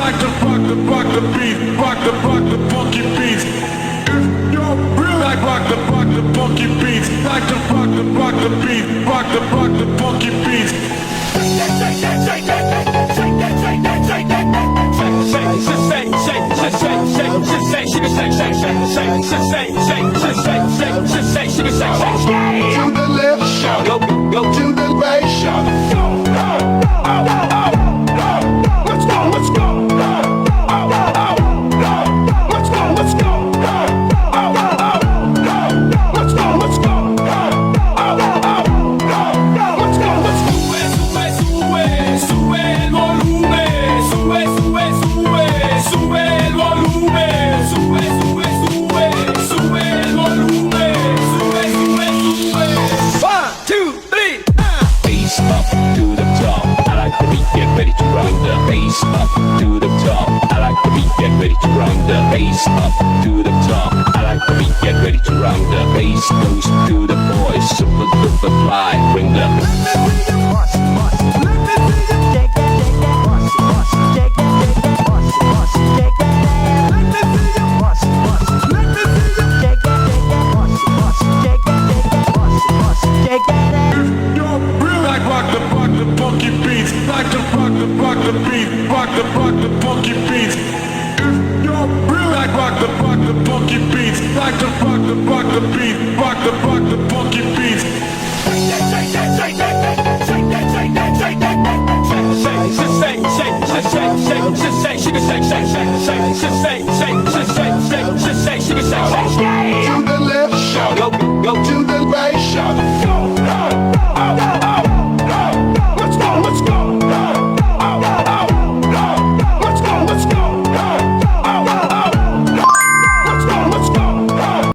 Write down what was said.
like to rock the beat, rock the funky beats. If you're real, like rock the funky beats, like to rock the beat, rock the funky beats. Shake that, shake that, shake that, shake that, shake that, To the left, shout, go to the right, shout. Let's go, let's go. Let's go, let's go. Let's go, let's go. Let's go, let's go. Sube el volumen, sube el volumen, sube el volumen, sube. 1, 2, 3. Bass up to the top. I like the beat, get ready to rock the bass up to the top. I like the beat, get ready to rock the bass up to the top. I like the beat, get ready to rock the bass goes to the boys. Super duper fly, bring them. Like rock the funky beats, like to rock the beat, rock the funky beats. If you're real, like rock the funky beats, like to rock the beat, rock the funky beats. Shake that, shake that, shake that, shake that, shake that, shake that, shake, shake, shake, shake, shake, shake, shake, shake, shake, shake, shake, shake, shake, shake, shake.